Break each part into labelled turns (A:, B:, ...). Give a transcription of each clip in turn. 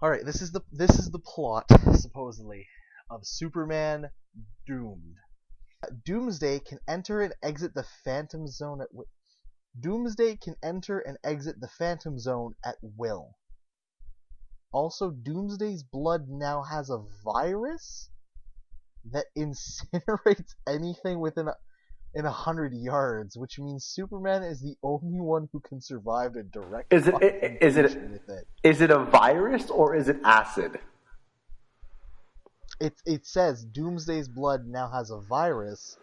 A: All right, this is the plot supposedly of Superman Doomed. Doomsday can enter and exit the Phantom Zone at Doomsday can enter and exit the Phantom Zone at will. Also, Doomsday's blood now has a virus that incinerates anything within 100 yards, which means Superman is the only one who can survive a direct confrontation with it.
B: Is it a virus or is it acid?
A: It says Doomsday's blood now has a virus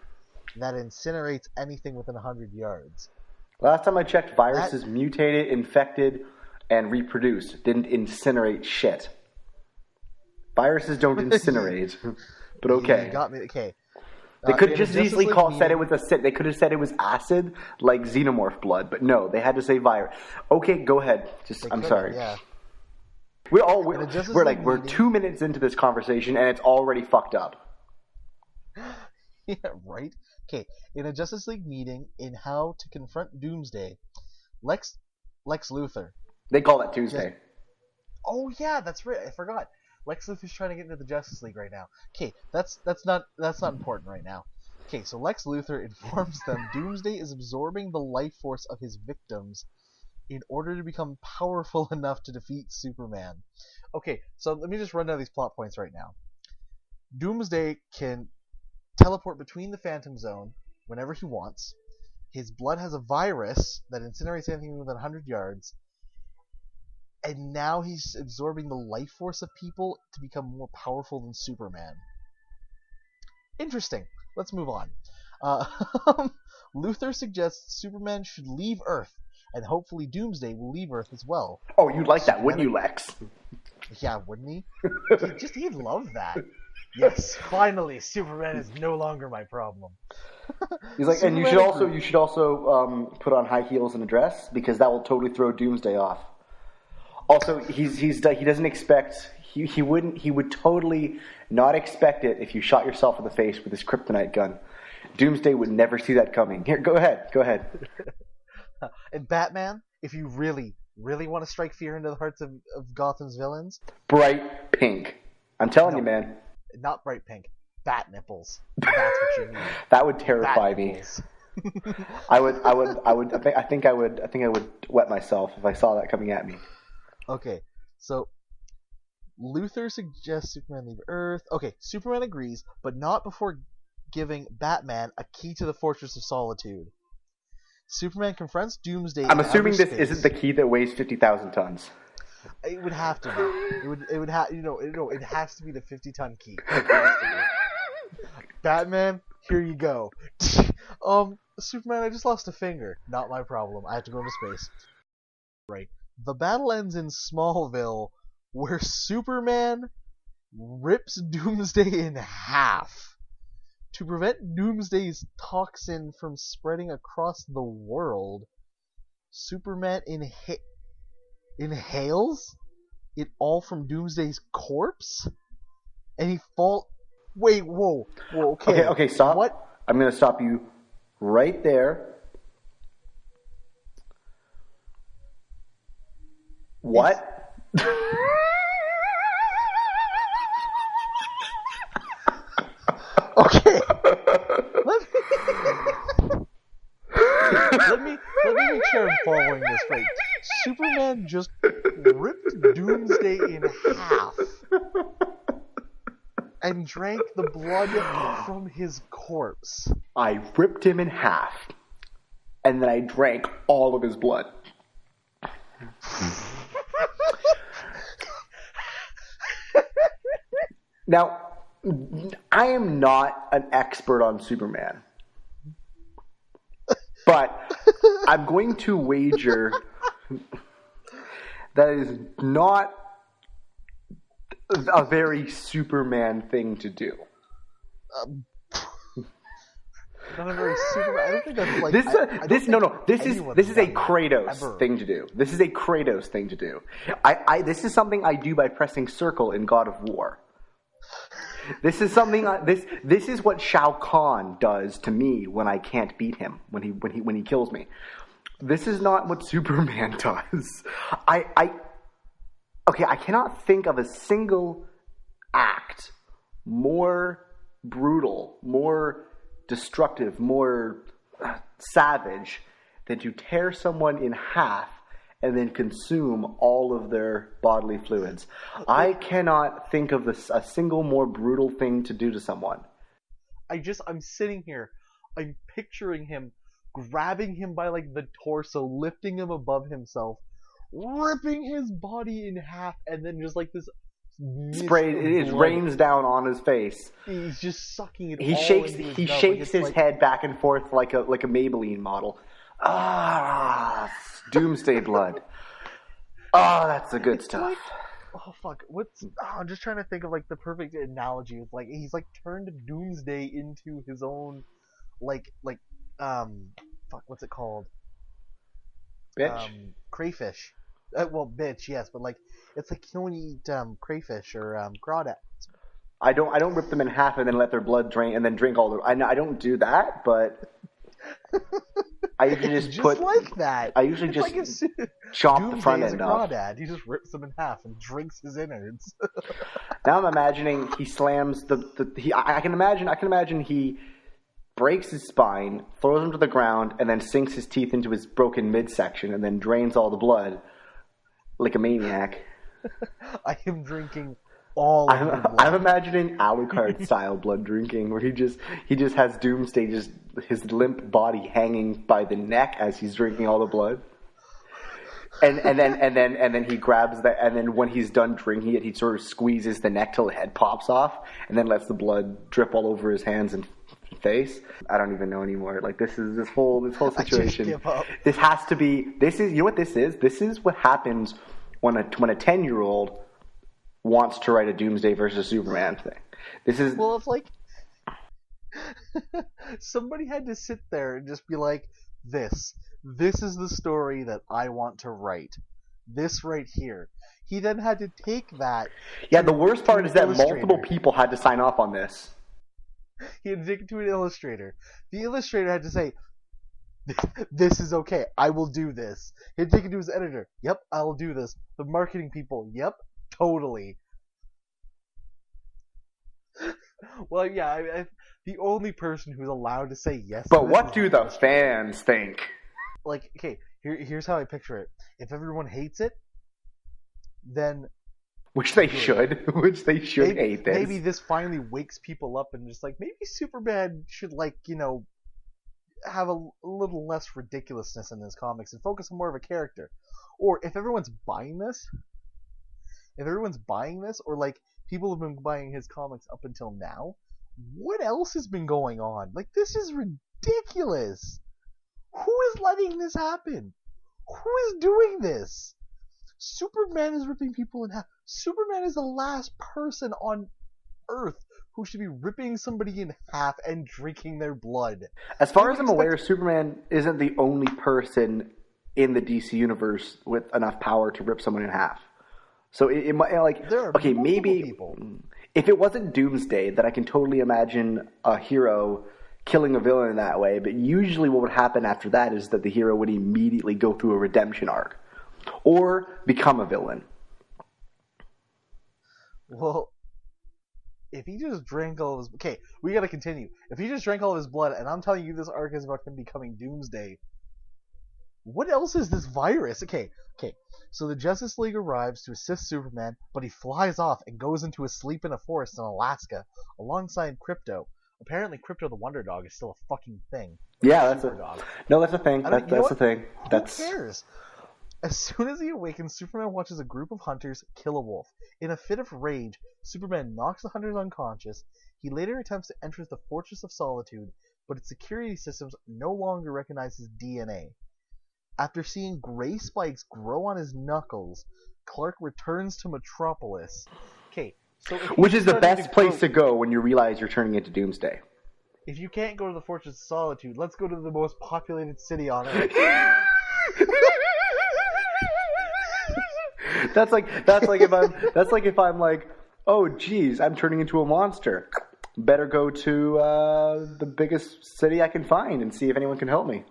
A: that incinerates anything within 100 yards.
B: Last time I checked, viruses mutated, infected, and reproduced. Didn't incinerate shit. Viruses don't incinerate. But okay.
A: You got me. Okay.
B: They could have just easily said it was They could have said it was acid, like xenomorph blood, but no, they had to say virus. Okay, go ahead. I'm sorry.
A: Yeah.
B: We're 2 minutes into this conversation and it's already fucked up.
A: Yeah, right. Okay, in a Justice League meeting in How to Confront Doomsday, Lex Luthor.
B: They call that Tuesday.
A: Oh yeah, that's right. I forgot. Lex Luthor's trying to get into the Justice League right now. Okay, that's not important right now. Okay, so Lex Luthor informs them Doomsday is absorbing the life force of his victims in order to become powerful enough to defeat Superman. Okay, so let me just run down these plot points right now. Doomsday can teleport between the Phantom Zone whenever he wants. His blood has a virus that incinerates anything within 100 yards. And now he's absorbing the life force of people to become more powerful than Superman. Interesting. Let's move on. Luthor suggests Superman should leave Earth, and hopefully Doomsday will leave Earth as well.
B: Oh, you'd like that, wouldn't you, Lex?
A: Yeah, wouldn't he? He'd love that. Yes, finally, Superman is no longer my problem.
B: He's like, and you should also put on high heels and a dress because that will totally throw Doomsday off. Also, he doesn't expect he would totally not expect it if you shot yourself in the face with his kryptonite gun. Doomsday would never see that coming. Here, go ahead.
A: And Batman, if you really want to strike fear into the hearts of Gotham's villains,
B: bright pink. I'm telling you, man.
A: Not bright pink. Bat nipples. That's what you need.
B: That would terrify me. I think I would wet myself if I saw that coming at me.
A: Okay, so Luthor suggests Superman leave Earth. Okay, Superman agrees, but not before giving Batman a key to the Fortress of Solitude. Superman confronts Doomsday.
B: I'm assuming this isn't the key that weighs 50,000 tons.
A: It would have to be. It would have. It has to be the 50-ton key. Batman, here you go. Superman, I just lost a finger. Not my problem. I have to go into space. Right. The battle ends in Smallville, where Superman rips Doomsday in half. To prevent Doomsday's toxin from spreading across the world, Superman inhales it all from Doomsday's corpse, and he falls. Wait, whoa,
B: okay, stop.
A: What?
B: I'm gonna stop you right there. What?
A: Okay. Let me make sure I'm following this right. Superman just ripped Doomsday in half and drank the blood from his corpse.
B: I ripped him in half, and then I drank all of his blood. Now, I am not an expert on Superman, but I'm going to wager that is not a very Superman thing to do.
A: Not a very Superman. I don't think that's like
B: This is a Kratos thing to do. This is a Kratos thing to do. This is something I do by pressing circle in God of War. This is something. This is what Shao Kahn does to me when I can't beat him. When he kills me. This is not what Superman does. Okay. I cannot think of a single act more brutal, more destructive, more savage than to tear someone in half and then consume all of their bodily fluids. I cannot think of a single more brutal thing to do to someone.
A: I'm sitting here, I'm picturing him grabbing him by like the torso, lifting him above himself, ripping his body in half, and then just like this
B: spray, it rains down on his face.
A: He's just sucking it.
B: He shakes his head back and forth like a Maybelline model. Doomsday blood. That's the good stuff.
A: Fuck. I'm just trying to think of like the perfect analogy. It's like he's like turned Doomsday into his own, fuck. What's it called?
B: Bitch.
A: Crayfish. Well, bitch, yes, but like it's like you only eat crayfish or crawdads.
B: I don't rip them in half and then let their blood drain and then drink all the. I don't do that, but I usually just put
A: like that.
B: I usually just chop the front end off.
A: Crawdad. He just rips them in half and drinks his innards.
B: Now I'm imagining he slams I can imagine he breaks his spine, throws him to the ground, and then sinks his teeth into his broken midsection and then drains all the blood like a maniac.
A: I am drinking all of the blood.
B: I'm imagining Alucard style blood drinking, where he just has Doomsday, just his limp body hanging by the neck as he's drinking all the blood. And then he grabs that, and then when he's done drinking it, he sort of squeezes the neck till the head pops off, and then lets the blood drip all over his hands and face. I don't even know anymore. Like this whole situation.
A: I just give up.
B: You know what this is? This is what happens when a 10-year-old wants to write a Doomsday versus Superman thing. This is
A: it's like somebody had to sit there and just be like, this is the story that I want to write. This right here. He then had to take that.
B: Yeah, the worst part is that multiple people had to sign off on this.
A: He had to take it to an illustrator. The illustrator had to say, this is okay. I will do this. He had to take it to his editor. Yep, I'll do this. The marketing people. Yep, totally. Well, yeah, the only person who's allowed to say yes.
B: But what do the fans think?
A: Like, okay, here's how I picture it. If everyone hates it, then...
B: Which they should hate this.
A: Maybe this finally wakes people up and just like, maybe Superman should have a little less ridiculousness in his comics and focus on more of a character. Or if everyone's buying this, or like people have been buying his comics up until now, what else has been going on? Like, this is ridiculous. Who is letting this happen? Who is doing this? Superman is ripping people in half. Superman is the last person on Earth who should be ripping somebody in half and drinking their blood.
B: As far as I'm aware, Superman isn't the only person in the DC universe with enough power to rip someone in half. So it might maybe
A: people.
B: If it wasn't Doomsday, then I can totally imagine a hero killing a villain in that way. But usually, what would happen after that is that the hero would immediately go through a redemption arc or become a villain.
A: Well, if he just drank all of his... Okay, we gotta continue. If he just drank all of his blood, and I'm telling you this arc is about him becoming Doomsday, what else is this virus? Okay. So the Justice League arrives to assist Superman, but he flies off and goes into a sleep in a forest in Alaska alongside Krypto. Apparently, Krypto the Wonder Dog is still a fucking thing.
B: Yeah, that's a thing. That's a thing.
A: Who cares? As soon as he awakens, Superman watches a group of hunters kill a wolf. In a fit of rage, Superman knocks the hunters unconscious. He later attempts to enter the Fortress of Solitude, but its security systems no longer recognize his DNA. After seeing gray spikes grow on his knuckles, Clark returns to Metropolis. Okay, so
B: which is the best place to go when you realize you're turning into Doomsday.
A: If you can't go to the Fortress of Solitude, let's go to the most populated city on Earth.
B: That's like if I'm like, oh geez, I'm turning into a monster. Better go to the biggest city I can find and see if anyone can help me.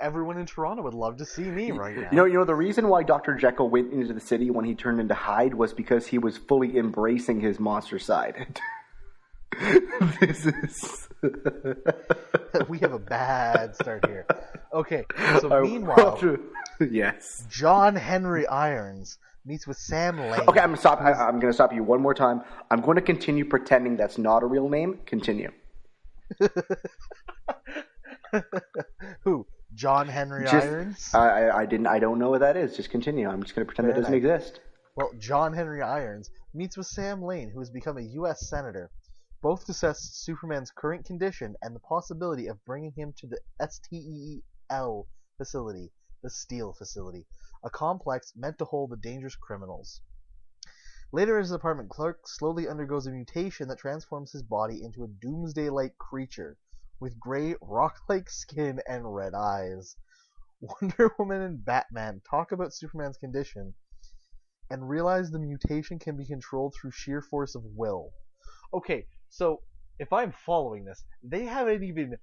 A: Everyone in Toronto would love to see me right now.
B: You know, the reason why Dr. Jekyll went into the city when he turned into Hyde was because he was fully embracing his monster side. This is...
A: We have a bad start here. Okay, so meanwhile,
B: yes,
A: John Henry Irons meets with Sam Lane.
B: Okay, I'm going to stop you one more time. I'm going to continue pretending that's not a real name. Continue.
A: Who? John Henry Irons?
B: I don't know what that is. Just continue. I'm just going to pretend that doesn't exist.
A: Well, John Henry Irons meets with Sam Lane, who has become a U.S. Senator. Both discuss Superman's current condition and the possibility of bringing him to the STEL facility, the Steel facility, a complex meant to hold the dangerous criminals. Later in his apartment, Clark slowly undergoes a mutation that transforms his body into a doomsday-like creature with gray, rock-like skin and red eyes. Wonder Woman and Batman talk about Superman's condition and realize the mutation can be controlled through sheer force of will. Okay, so if I'm following this, they haven't even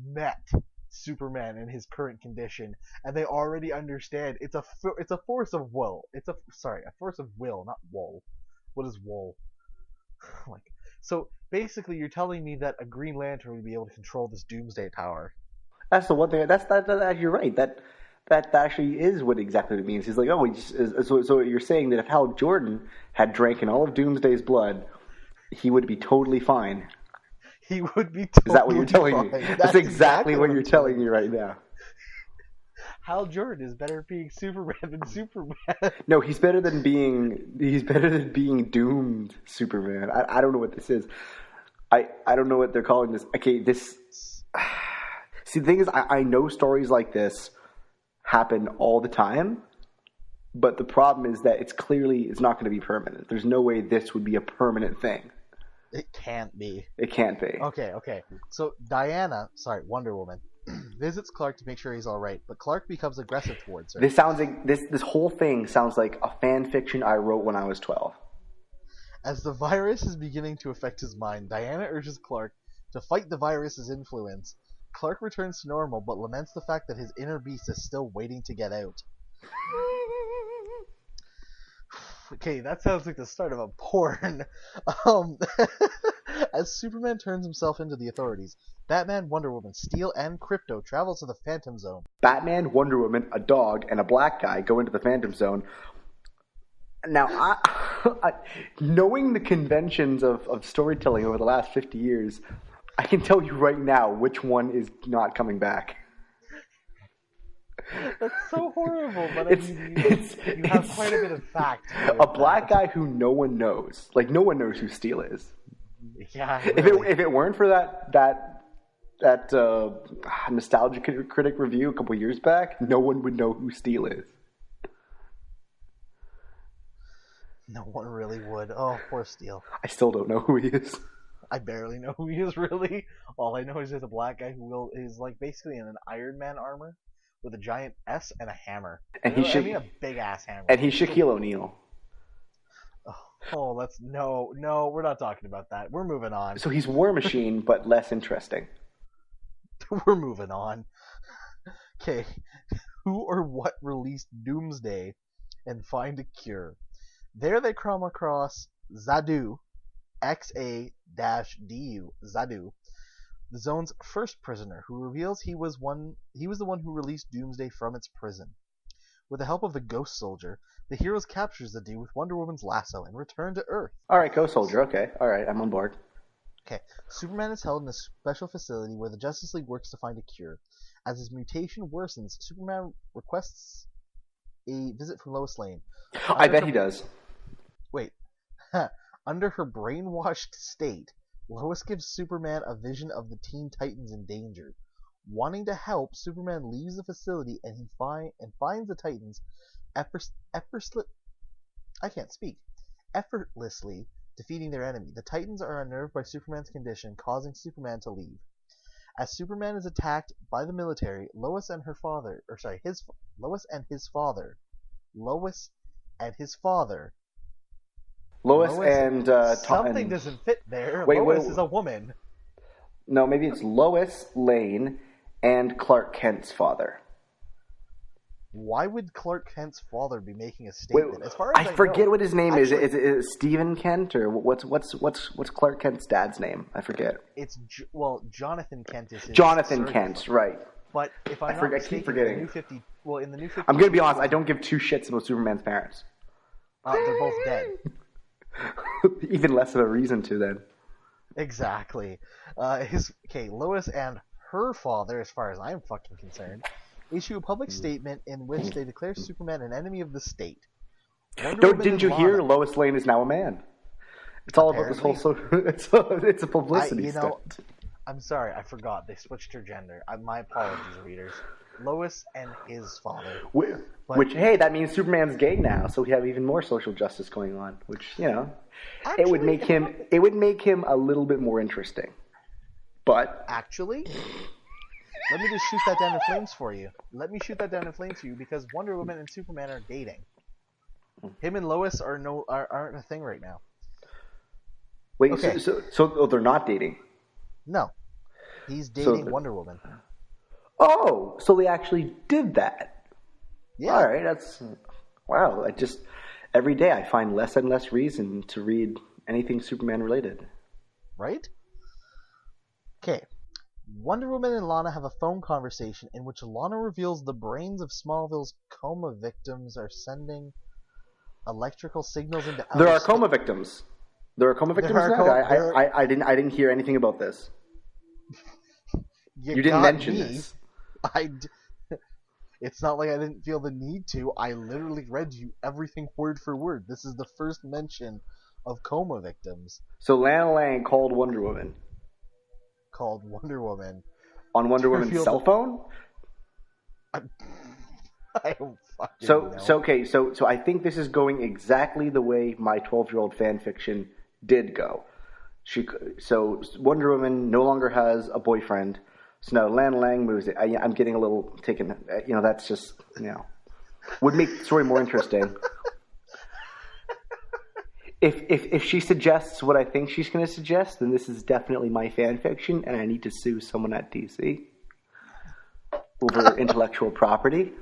A: met Superman in his current condition, and they already understand it's a force of will. A force of will, not wool. What is wool? So basically, you're telling me that a Green Lantern would be able to control this Doomsday power.
B: That's the one thing. That you're right. That actually is what exactly it means. He's like, oh, so you're saying that if Hal Jordan had drank in all of Doomsday's blood, he would be totally fine.
A: He would be totally fine.
B: Is that what you're telling me? That's exactly what you're telling me right now.
A: Hal Jordan is better at being Superman than Superman.
B: No, he's better than being doomed Superman. I don't know what this is. I don't know what they're calling this. Okay, this... See, the thing is, I know stories like this happen all the time, but the problem is that it's not going to be permanent. There's no way this would be a permanent thing.
A: It can't be.
B: It can't be.
A: Okay. So Wonder Woman, visits Clark to make sure he's all right, but Clark becomes aggressive towards her.
B: This sounds like this whole thing sounds like a fan fiction I wrote when I was 12.
A: As the virus is beginning to affect his mind, Diana urges Clark to fight the virus's influence. Clark returns to normal, but laments the fact that his inner beast is still waiting to get out. Okay, that sounds like the start of a porn. As Superman turns himself into the authorities, Batman, Wonder Woman, Steel, and Krypto travel to the Phantom Zone.
B: Batman, Wonder Woman, a dog, and a black guy go into the Phantom Zone. Now, knowing the conventions of storytelling over the last 50 years, I can tell you right now which one is not coming back.
A: That's so horrible, but you have quite a bit of fact.
B: A black guy who no one knows. Like, no one knows who Steel is.
A: Yeah. Really.
B: If it weren't for that Nostalgia Critic review a couple years back, no one would know who Steel is.
A: No one really would. Oh, poor Steel.
B: I still don't know who he is.
A: I barely know who he is, really. All I know is there's a black guy who is like basically in an Iron Man armor with a giant S and a hammer. And a big ass hammer.
B: And he's Shaquille O'Neal.
A: Oh, no, we're not talking about that. We're moving on.
B: So he's War Machine, but less interesting.
A: We're moving on. Okay, who or what released Doomsday and find a cure? There they come across Zadu, XA-DU, Zadu, the Zone's first prisoner, who reveals he was the one who released Doomsday from its prison. With the help of the Ghost Soldier, the heroes capture Zadu with Wonder Woman's lasso and return to Earth.
B: Alright, Ghost Soldier, okay. Alright, I'm on board.
A: Okay, Superman is held in a special facility where the Justice League works to find a cure. As his mutation worsens, Superman requests a visit from Lois Lane.
B: I bet he does.
A: Wait. Under her brainwashed state, Lois gives Superman a vision of the Teen Titans in danger. Wanting to help, Superman leaves the facility and finds the Titans effortlessly defeating their enemy. The Titans are unnerved by Superman's condition, causing Superman to leave. As Superman is attacked by the military, Lois and his father. Lois and his something doesn't fit there. Lois is a woman.
B: No, maybe it's Lois Lane and Clark Kent's father.
A: Why would Clark Kent's father be making a statement?
B: Wait,
A: As far as
B: I forget
A: know,
B: what his name
A: actually,
B: is. Is it Stephen Kent or what's Clark Kent's dad's name? I forget.
A: It's Jonathan Kent is his
B: Jonathan Kent,
A: father.
B: right?
A: But if I'm not mistaken,
B: keep forgetting.
A: In the new 50,
B: I'm gonna be honest. I don't give two shits about Superman's parents.
A: They're both dead.
B: Even less of a reason to then.
A: Exactly. Lois and her father, as far as I'm fucking concerned, issue a public statement in which they declare Superman an enemy of the state.
B: Didn't you hear? Lois Lane is now a man. It's all about this whole. It's a publicity stunt.
A: I'm sorry, I forgot. They switched her gender. My apologies, readers. Lois and his father.
B: Hey, that means Superman's gay now, so we have even more social justice going on. Which actually, it would make him a little bit more interesting. But
A: actually, let me just shoot that down in flames for you. Because Wonder Woman and Superman are dating. Him and Lois aren't a thing right now.
B: Wait, okay. So they're not dating?
A: No, he's dating Wonder Woman.
B: Oh, so they actually did that.
A: Yeah.
B: All right, wow. Every day I find less and less reason to read anything Superman related.
A: Right? Okay. Wonder Woman and Lana have a phone conversation in which Lana reveals the brains of Smallville's coma victims are sending electrical signals into outer
B: There are coma victims. There are coma victims now? I didn't hear anything about this. You didn't mention this.
A: It's not like I didn't feel the need to. I literally read you everything word for word. This is the first mention of coma victims.
B: So Lana Lang called Wonder Woman. On Wonder Woman's cell phone?
A: I don't fucking know.
B: So I think this is going exactly the way my 12-year-old fan fiction did go. So Wonder Woman no longer has a boyfriend. So now Lana Lang moves it. I'm getting a little taken. That's just would make the story more interesting. If she suggests what I think she's going to suggest, then this is definitely my fan fiction, and I need to sue someone at DC over intellectual property.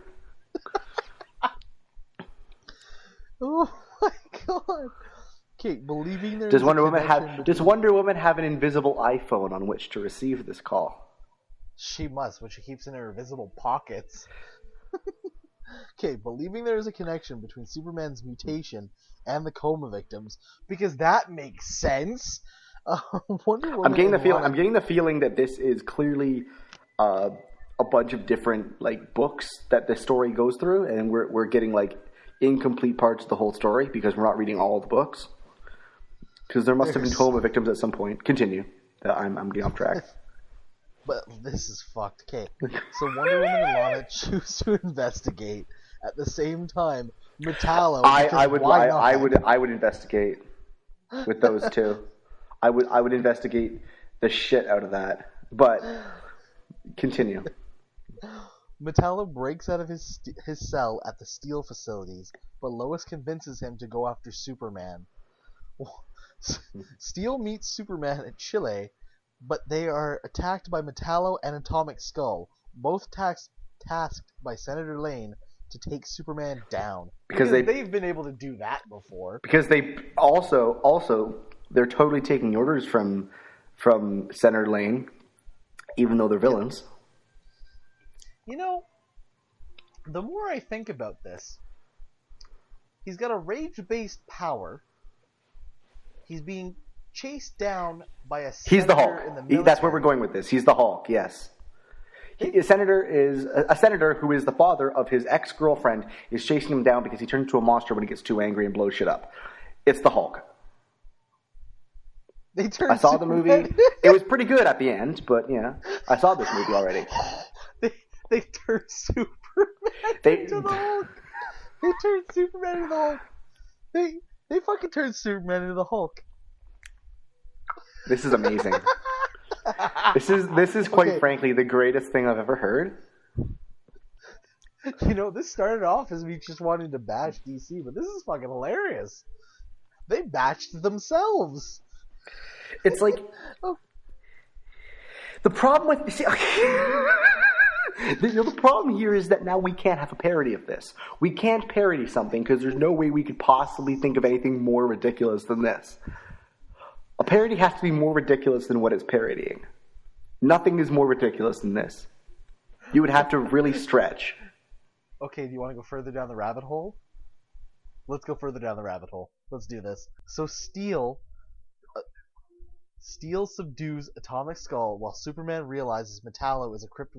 A: Oh my god! Okay, believing there.
B: Does Wonder Woman have an invisible iPhone on which to receive this call?
A: She must, which she keeps in her invisible pockets. Okay, believing there is a connection between Superman's mutation and the coma victims, because that makes sense. Wonder Woman.
B: I'm getting the feeling that this is clearly a bunch of different books that the story goes through, and we're getting incomplete parts of the whole story because we're not reading all the books. Because there must have been coma victims at some point. Continue. I'm getting off track.
A: But this is fucked. Okay, so Wonder Woman and Lana choose to investigate. At the same time, Metallo.
B: I would investigate with those two. I would investigate the shit out of that. But continue.
A: Metallo breaks out of his cell at the steel facilities, but Lois convinces him to go after Superman. Steel meets Superman at Chile, but they are attacked by Metallo and Atomic Skull, both tasked by Senator Lane to take Superman down. Because they've been able to do that before.
B: Because they also they're totally taking orders from Senator Lane, even though they're villains.
A: The more I think about this, he's got a rage-based power. He's being chased down by a senator.
B: He's the Hulk.
A: In the military.
B: That's where we're going with this. He's the Hulk. Yes. A senator who is the father of his ex-girlfriend is chasing him down because he turns into a monster when he gets too angry and blows shit up. It's the Hulk. I saw the movie. It was pretty good at the end, but I saw this movie already.
A: They turned Superman into the Hulk. They turned Superman into the Hulk. They fucking turned Superman into the Hulk.
B: This is amazing. This is quite frankly the greatest thing I've ever heard.
A: This started off as me just wanting to bash DC, but this is fucking hilarious. They bashed themselves.
B: It's like the problem with The problem here is that now we can't have a parody of this. We can't parody something because there's no way we could possibly think of anything more ridiculous than this. A parody has to be more ridiculous than what it's parodying. Nothing is more ridiculous than this. You would have to really stretch.
A: Okay, do you want to go further down the rabbit hole? Let's go further down the rabbit hole. Let's do this. So Steel subdues Atomic Skull while Superman realizes Metallo is equipped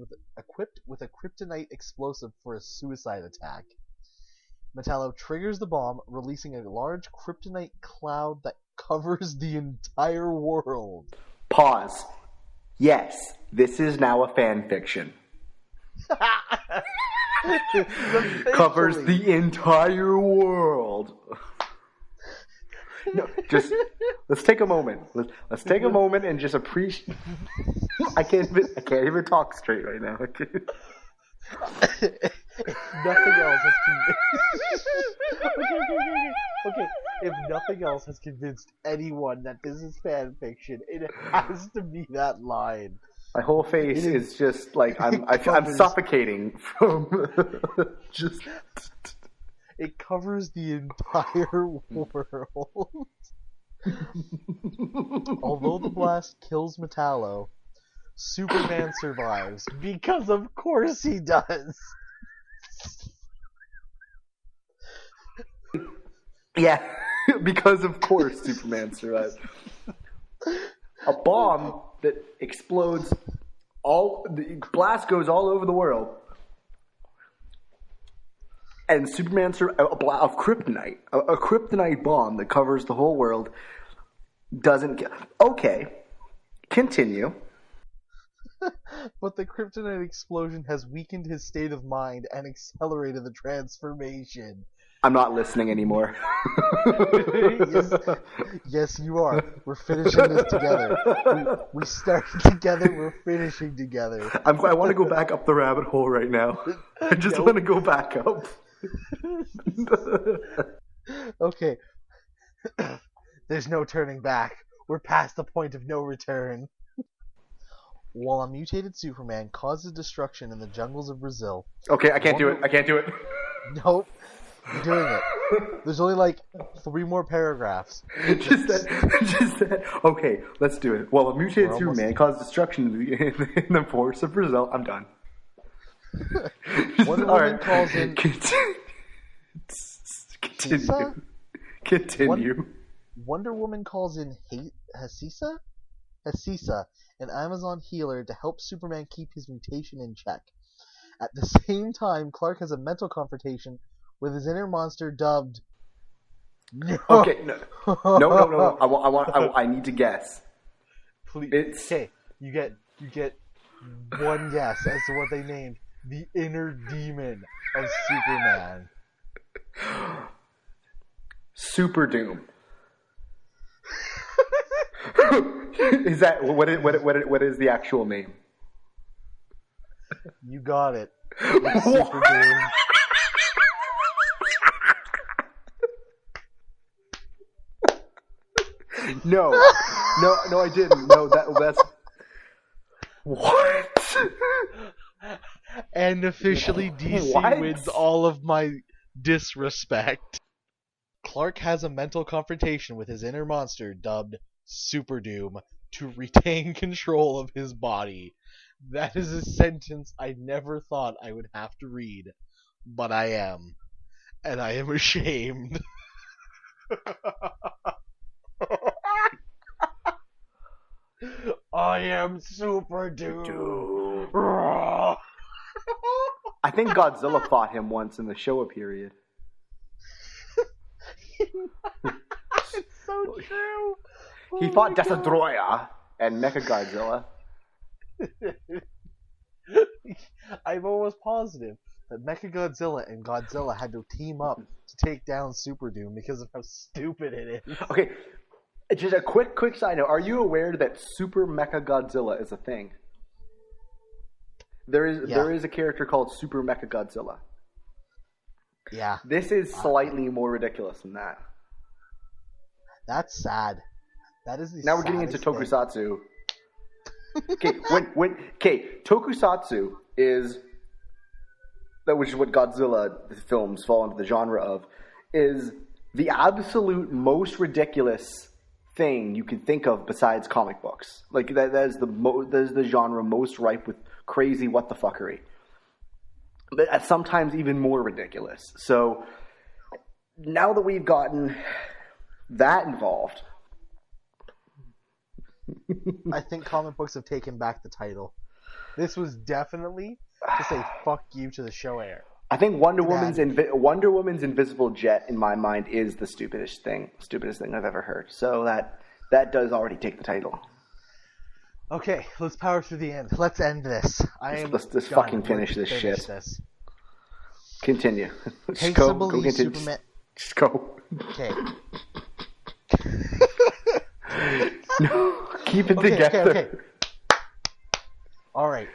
A: with a kryptonite explosive for a suicide attack. Metallo triggers the bomb, releasing a large kryptonite cloud that covers the entire world.
B: Pause. Yes, this is now a fan fiction. Covers the entire world. No, just let's take a moment. Let's take a moment and just appreciate. I can't even talk straight right now.
A: Nothing else has okay. If nothing else has convinced anyone that this is fan fiction, it has to be that line.
B: My whole face is just like I'm suffocating from just.
A: It covers the entire world. Although the blast kills Metallo, Superman survives because of course he does.
B: Yeah, because of course Superman survives. A bomb that explodes the blast goes all over the world. And Superman of kryptonite, a kryptonite bomb that covers the whole world, doesn't get. Okay, continue.
A: But the kryptonite explosion has weakened his state of mind and accelerated the transformation.
B: I'm not listening anymore.
A: Yes, you are. We're finishing this together. We started together. We're finishing together.
B: I want to go back up the rabbit hole right now. I just want to go back up.
A: Okay. There's no turning back. We're past the point of no return. While a mutated Superman causes destruction in the jungles of Brazil.
B: Okay, I can't do it.
A: Nope. You're doing it. There's only like 3 more paragraphs.
B: Just that. Okay, let's do it. Well, a mutated Superman caused destruction in the forests of Brazil. I'm done.
A: Wonder Woman calls in.
B: Continue.
A: Wonder Woman calls in Hasisa, an Amazon healer, to help Superman keep his mutation in check. At the same time, Clark has a mental confrontation with his inner monster dubbed. No.
B: Okay, no. I need to guess.
A: Please. Okay, you get one guess as to what they named the inner demon of Superman.
B: Superdoomed. Is that what is the actual name?
A: You got it. It's Superdoomed.
B: No, I didn't. No, that's what?
A: And officially DC wins all of my disrespect. Clark has a mental confrontation with his inner monster dubbed Superdoomed to retain control of his body. That is a sentence I never thought I would have to read, but I am. And I am ashamed. I am Superdoomed.
B: I think Godzilla fought him once in the Showa period.
A: It's so true.
B: He fought Destroyer and Mechagodzilla.
A: I'm almost positive that Mechagodzilla and Godzilla had to team up to take down Superdoomed because of how stupid it is.
B: Okay, just a quick side note. Are you aware that Super Mechagodzilla is a thing? There is a character called Super Mechagodzilla.
A: Yeah.
B: This is slightly more ridiculous than that.
A: That's sad. That is the
B: Now we're getting into Tokusatsu. Okay, Tokusatsu is that, which is what Godzilla films fall into the genre of, is the absolute most ridiculous thing you can think of besides comic books. Like that is the genre most ripe with crazy what the fuckery. But sometimes even more ridiculous. So now that we've gotten that involved,
A: I think comic books have taken back the title. This was definitely to say fuck you to the show air.
B: I think Wonder Woman's invisible jet in my mind is the stupidest thing I've ever heard. So that does already take the title.
A: Okay, let's power through the end. Let's end this.
B: Let's fucking finish this shit. Continue.
A: Just go continue.
B: Superman. Just go.
A: Okay.
B: No, keep it together.
A: Okay. All right.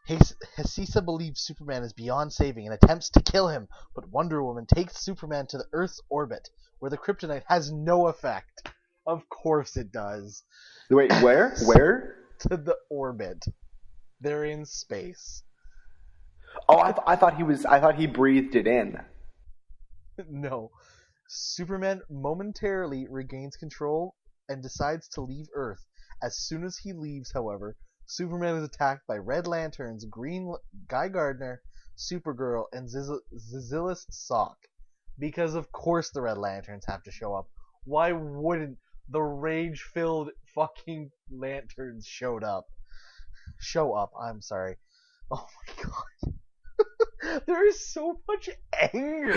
A: Hasisa believes Superman is beyond saving and attempts to kill him, but Wonder Woman takes Superman to the Earth's orbit, where the kryptonite has no effect. Of course it does.
B: Wait, where? Where?
A: To the orbit. They're in space.
B: Oh, I thought he breathed it in.
A: No. Superman momentarily regains control and decides to leave Earth. As soon as he leaves, however, Superman is attacked by Red Lanterns, Guy Gardner, Supergirl, and Zizilis Sock. Because of course the Red Lanterns have to show up. Why wouldn't the rage-filled fucking Lanterns show up? I'm sorry. Oh my god. There is so much anger.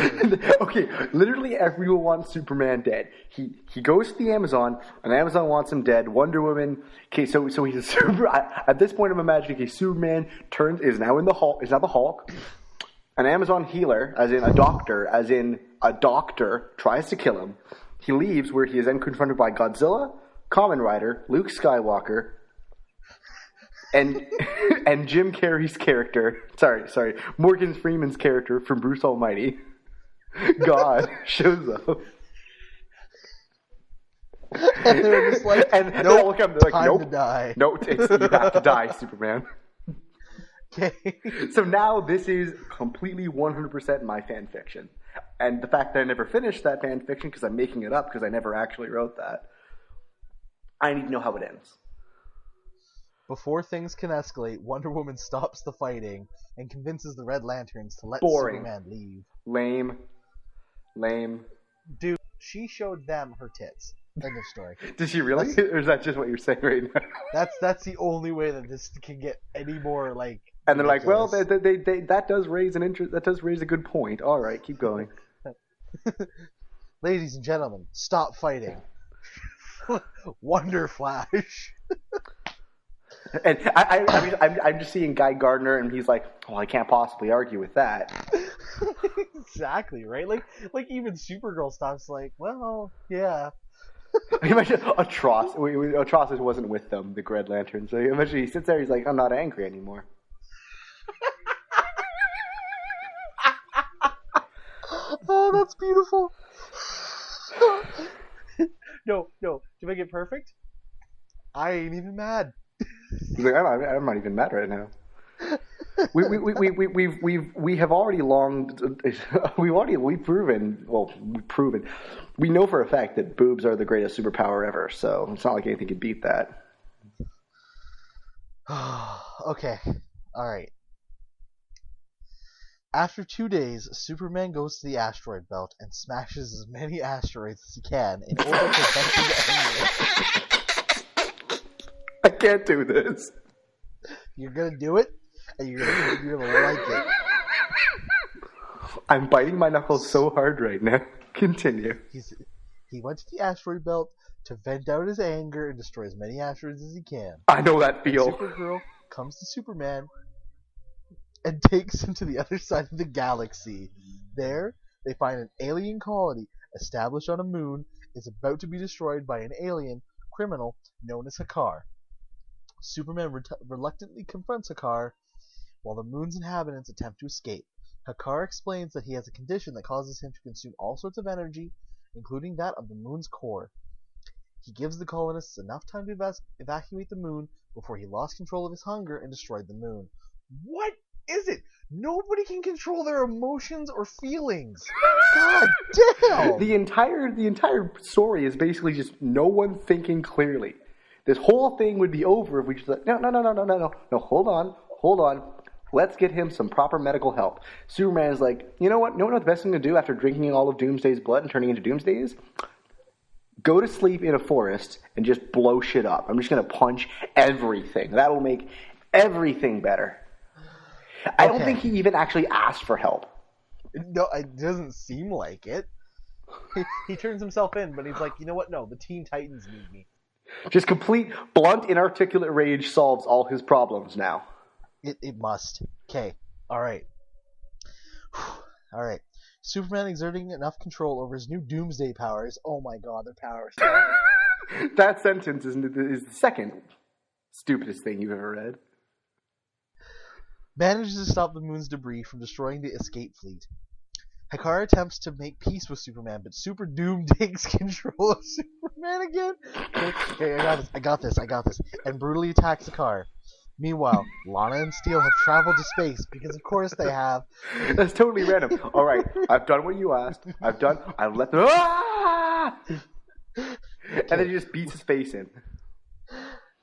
B: Okay, literally everyone wants Superman dead. He goes to the Amazon, and Amazon wants him dead. Wonder Woman. Okay, so he's a super. At this point, I'm imagining Superman is now the Hulk. An Amazon healer, as in a doctor, tries to kill him. He leaves, where he is then confronted by Godzilla, Kamen Rider, Luke Skywalker, and Jim Carrey's character, sorry, Morgan Freeman's character from Bruce Almighty, God, shows up.
A: And they're just like, nope, time to die.
B: Nope, you have to die, Superman.
A: Okay.
B: So now this is completely 100% my fan fiction. And the fact that I never finished that fan fiction because I'm making it up because I never actually wrote that, I need to know how it ends.
A: Before things can escalate, Wonder Woman stops the fighting and convinces the Red Lanterns to let Superman leave.
B: Lame.
A: Dude, she showed them her tits. End of story.
B: Did she really? Or is that just what you're saying right now?
A: That's the only way that this can get any more like.
B: And they're like, well, that does raise an interest. That does raise a good point. All right, keep going.
A: Ladies and gentlemen, stop fighting. Wonder Flash.
B: And I'm just seeing Guy Gardner, and he's like, well, I can't possibly argue with that.
A: Exactly, right? Like even Supergirl stops like, well, yeah.
B: Imagine Atrocitus wasn't with them, the Red Lanterns. So imagine he sits there, he's like, I'm not angry anymore.
A: Oh, that's beautiful. No, to make it perfect, I ain't even mad.
B: He's like, I'm not even mad right now. We have already proven. We know for a fact that boobs are the greatest superpower ever, so it's not like anything can beat that.
A: Okay, alright. After 2 days, Superman goes to the asteroid belt and smashes as many asteroids as he can in order to prevent the ending.
B: I can't do this.
A: You're gonna do it, and you're gonna like it.
B: I'm biting my knuckles so hard right now. Continue.
A: He went to the asteroid belt to vent out his anger and destroy as many asteroids as he can.
B: I know that feel.
A: Supergirl comes to Superman and takes him to the other side of the galaxy. There, they find an alien colony established on a moon is about to be destroyed by an alien criminal known as Hakar. Superman reluctantly confronts Hakar while the moon's inhabitants attempt to escape. Hakar explains that he has a condition that causes him to consume all sorts of energy, including that of the moon's core. He gives the colonists enough time to evacuate the moon before he lost control of his hunger and destroyed the moon. What is it? Nobody can control their emotions or feelings. God damn!
B: The entire story is basically just no one thinking clearly. This whole thing would be over if we just like, no, hold on. Let's get him some proper medical help. Superman is like, you know what? The best thing to do after drinking all of Doomsday's blood and turning into Doomsday is? Go to sleep in a forest and just blow shit up. I'm just going to punch everything. That'll make everything better. Okay. I don't think he even actually asked for help.
A: No, it doesn't seem like it. He turns himself in, but he's like, you know what? No, the Teen Titans need me.
B: Just complete, blunt, inarticulate rage solves all his problems now.
A: It must. Okay. Alright. Alright. Superman exerting enough control over his new Doomsday powers. Oh my god, their powers.
B: That sentence is the second stupidest thing you've ever read.
A: Manages to stop the moon's debris from destroying the escape fleet. Hikari attempts to make peace with Superman, but Superdoomed takes control of Superman again. Okay, I got this, and brutally attacks the car. Meanwhile, Lana and Steel have traveled to space, because of course they have.
B: That's totally random. Alright, I've done what you asked. I've let them... Ah! Okay. And then he just beats his face in.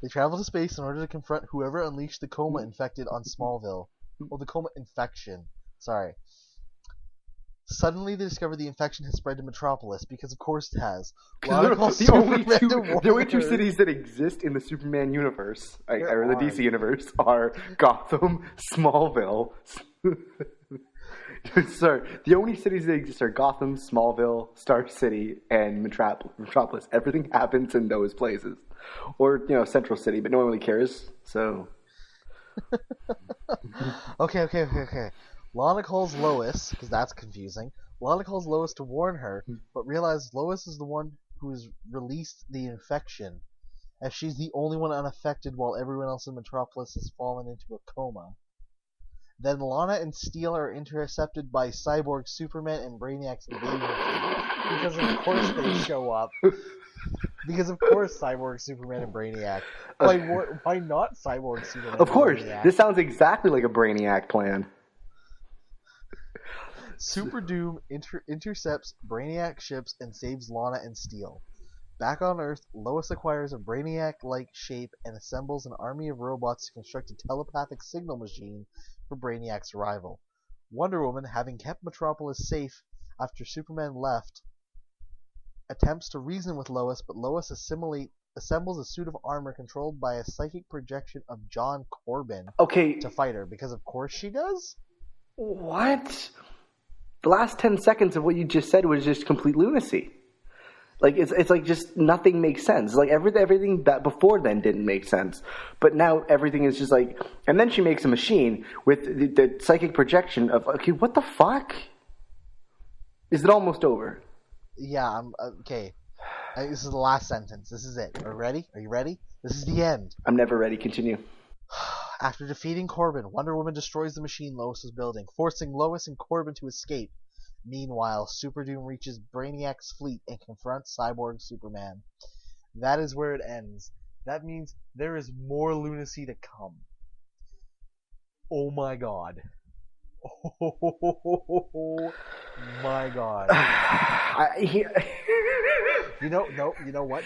A: They travel to space in order to confront whoever unleashed the coma infected on Smallville. Well, the coma infection. Sorry. Suddenly they discover the infection has spread to Metropolis, because of course it has.
B: The only two cities that exist in the Superman universe, or the DC universe, are Gotham, Smallville. Sorry, the only cities that exist are Gotham, Smallville, Star City, and Metropolis. Everything happens in those places. Or, Central City, but no one really cares, so...
A: Okay. Lana calls Lois, because that's confusing. Lana calls Lois to warn her, but realizes Lois is the one who has released the infection, as she's the only one unaffected while everyone else in Metropolis has fallen into a coma. Then Lana and Steel are intercepted by Cyborg, Superman, and Brainiac's invasion fleet, because of course they show up. Because of course Cyborg, Superman, and Brainiac. Why not Cyborg, Superman,
B: Of course,
A: and Brainiac?
B: This sounds exactly like a Brainiac plan.
A: Superdoom intercepts Brainiac ships and saves Lana and Steel. Back on Earth, Lois acquires a Brainiac-like shape and assembles an army of robots to construct a telepathic signal machine for Brainiac's arrival. Wonder Woman, having kept Metropolis safe after Superman left, attempts to reason with Lois, but Lois assembles a suit of armor controlled by a psychic projection of John Corbin to fight her, because of course she does?
B: What? The last 10 seconds of what you just said was just complete lunacy. Like, it's like just nothing makes sense. Like, everything that before then didn't make sense. But now everything is just like... And then she makes a machine with the psychic projection of... Okay, what the fuck? Is it almost over?
A: Yeah, I'm... Okay. This is the last sentence. This is it. Are you ready? This is the end.
B: I'm never ready. Continue.
A: After defeating Corbin, Wonder Woman destroys the machine Lois was building, forcing Lois and Corbin to escape. Meanwhile, Superdoom reaches Brainiac's fleet and confronts Cyborg Superman. That is where it ends. That means there is more lunacy to come. Oh my god. Oh my god. You know what?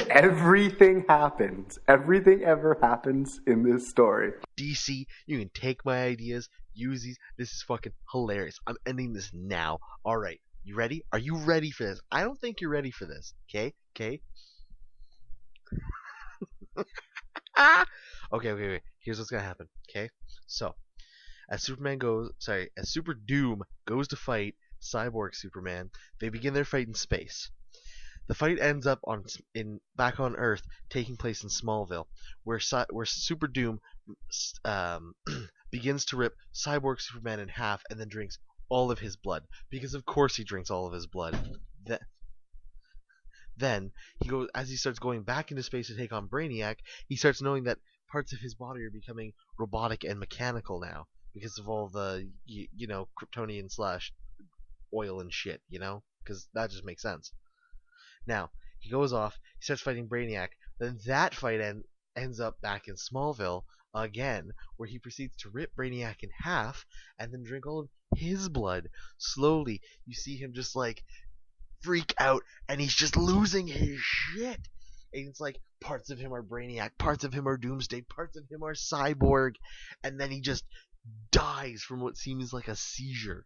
B: Everything happens. Everything ever happens in this story.
A: DC, you can take my ideas, use these. This is fucking hilarious. I'm ending this now. Alright, you ready? Are you ready for this? I don't think you're ready for this. Okay? Okay. Here's what's gonna happen. Okay? So, as Superdoom goes to fight Cyborg Superman, they begin their fight in space. The fight ends up back on Earth, taking place in Smallville, where Superdoom begins to rip Cyborg Superman in half and then drinks all of his blood, because of course he drinks all of his blood. Then as he starts going back into space to take on Brainiac, he starts knowing that parts of his body are becoming robotic and mechanical now, because of all the Kryptonian / oil and shit, because that just makes sense. Now, he goes off, he starts fighting Brainiac, then that fight ends up back in Smallville, again, where he proceeds to rip Brainiac in half and then drink all of his blood. Slowly, you see him just like freak out, and he's just losing his shit. And it's like parts of him are Brainiac, parts of him are Doomsday, parts of him are Cyborg, and then he just dies from what seems like a seizure.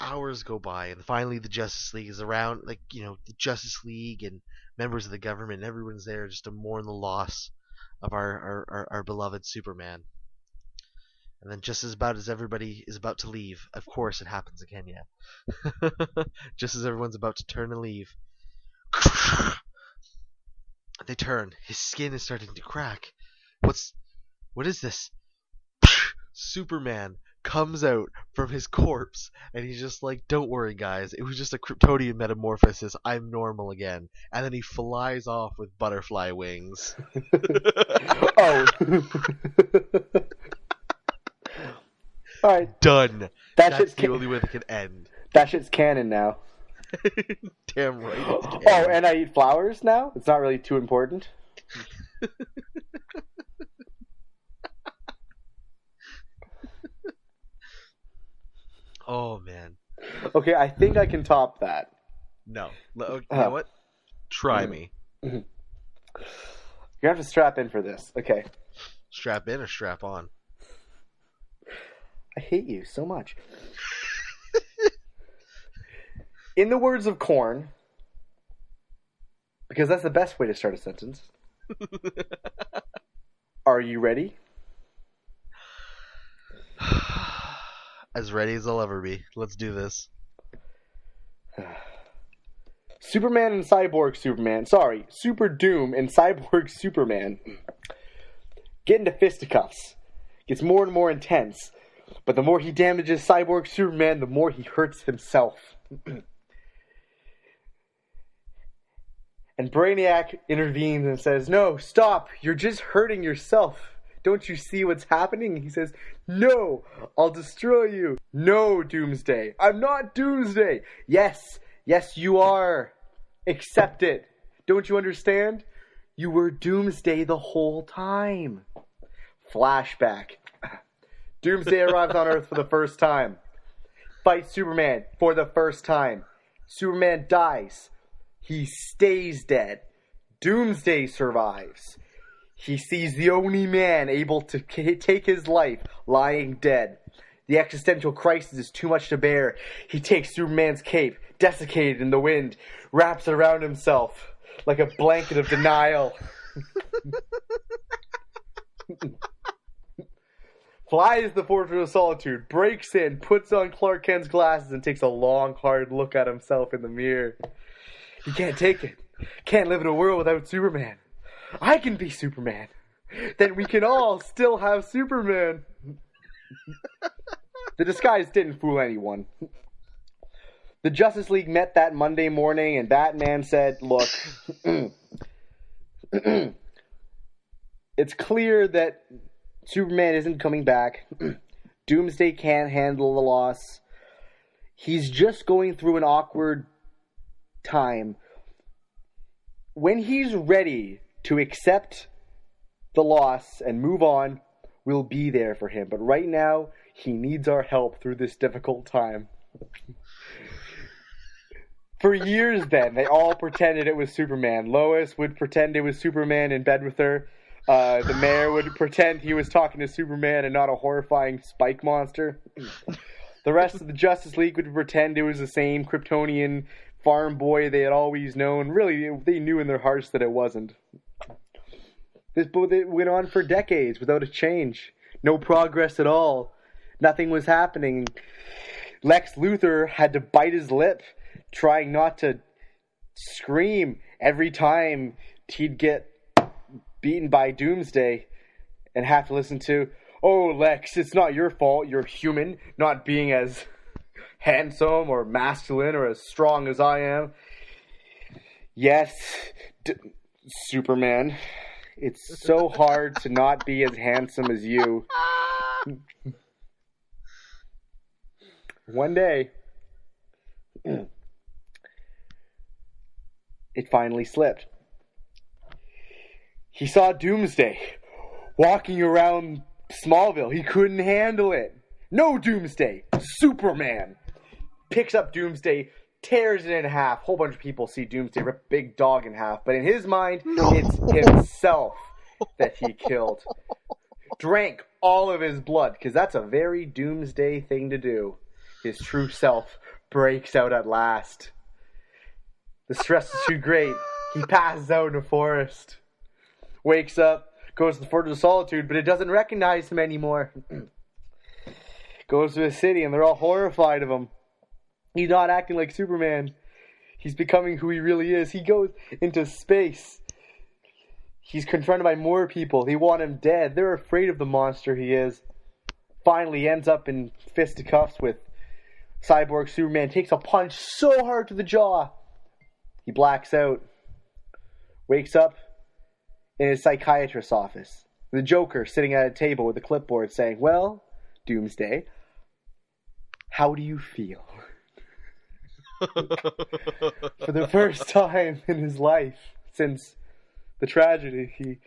A: Hours go by, and finally the Justice League is around, like, the Justice League and members of the government, and everyone's there just to mourn the loss of our beloved Superman. And then just as everybody is about to leave, of course it happens again, yeah. Just as everyone's about to turn and leave, they turn. His skin is starting to crack. What is this? Superman comes out from his corpse, and he's just like, don't worry guys, it was just a Kryptonian metamorphosis, I'm normal again. And then he flies off with butterfly wings.
B: Oh. Alright.
A: Done. That's the only way they can end.
B: That shit's canon now.
A: Damn right it's canon.
B: Oh, and I eat flowers now? It's not really too important.
A: Oh, man.
B: Okay, I think I can top that.
A: No. You know what? Try me.
B: You have to strap in for this. Okay.
A: Strap in or strap on?
B: I hate you so much. In the words of Korn, because that's the best way to start a sentence. Are you ready?
A: As ready as I'll ever be. Let's do this.
B: Superman and Cyborg Superman. Sorry, Superdoomed and Cyborg Superman get into fisticuffs. Gets more and more intense. But the more he damages Cyborg Superman, the more he hurts himself. And Brainiac intervenes and says, no, stop. You're just hurting yourself. Don't you see what's happening? He says, no, I'll destroy you. No, Doomsday. I'm not Doomsday. Yes, you are. Accept it. Don't you understand? You were Doomsday the whole time. Flashback. Doomsday arrives on Earth for the first time. Fights Superman for the first time. Superman dies. He stays dead. Doomsday survives. He sees the only man able to take his life lying dead. The existential crisis is too much to bear. He takes Superman's cape, desiccated in the wind, wraps it around himself like a blanket of denial. Flies the Fortress of Solitude, breaks in, puts on Clark Kent's glasses, and takes a long, hard look at himself in the mirror. He can't take it. Can't live in a world without Superman. I can be Superman. Then we can all still have Superman. The disguise didn't fool anyone. The Justice League met that Monday morning, and Batman said, look, it's clear that Superman isn't coming back. Doomsday can't handle the loss. He's just going through an awkward time. When he's ready to accept the loss and move on, we'll be there for him. But right now, he needs our help through this difficult time. For years then, they all pretended it was Superman. Lois would pretend it was Superman in bed with her. The mayor would pretend he was talking to Superman and not a horrifying spike monster. The rest of the Justice League would pretend it was the same Kryptonian farm boy they had always known. Really, they knew in their hearts that it wasn't. This went on for decades without a change. No progress at all. Nothing was happening. Lex Luthor had to bite his lip, trying not to scream every time he'd get beaten by Doomsday and have to listen to, oh, Lex, it's not your fault. You're human, not being as handsome or masculine or as strong as I am. Yes, Superman, it's so hard to not be as handsome as you. One day, it finally slipped. he saw Doomsday walking around Smallville. He couldn't handle it. No Doomsday. Superman. Picks up Doomsday, tears it in half. Whole bunch of people see Doomsday rip Big Dog in half. But in his mind, it's himself that he killed. Drank all of his blood, because that's a very Doomsday thing to do. His true self breaks out at last. The stress is too great. He passes out in a forest. Wakes up, goes to the Fortress of Solitude, but it doesn't recognize him anymore. Goes to a city, and they're all horrified of him. He's not acting like Superman. He's becoming who he really is. He goes into space. He's confronted by more people. They want him dead. They're afraid of the monster he is. Finally, he ends up in fisticuffs with Cyborg Superman. Takes a punch so hard to the jaw. He blacks out. Wakes up in his psychiatrist's office. The Joker sitting at a table with a clipboard saying, "Well, Doomsday, how do you feel?" For the first time in his life since the tragedy,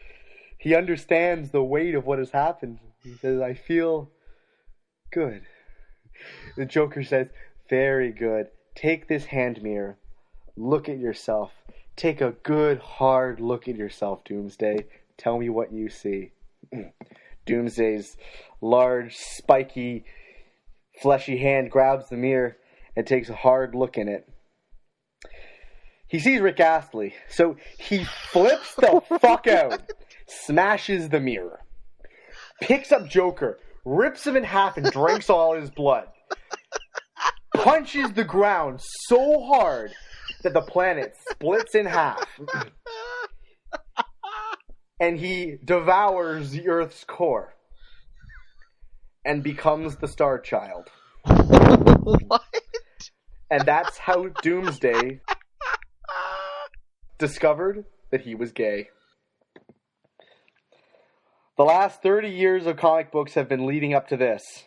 B: he understands the weight of what has happened. He says, "I feel good." The Joker says, "Very good. Take this hand mirror. Look at yourself. Take a good, hard look at yourself, Doomsday. Tell me what you see." Doomsday's large, spiky, fleshy hand grabs the mirror and takes a hard look in it. He sees Rick Astley, so he flips the fuck out, smashes the mirror, picks up Joker, rips him in half and drinks all his blood, punches the ground so hard that the planet splits in half, and he devours the Earth's core and becomes the Star Child.
A: What?
B: And that's how Doomsday discovered that he was gay. The last 30 years of comic books have been leading up to this.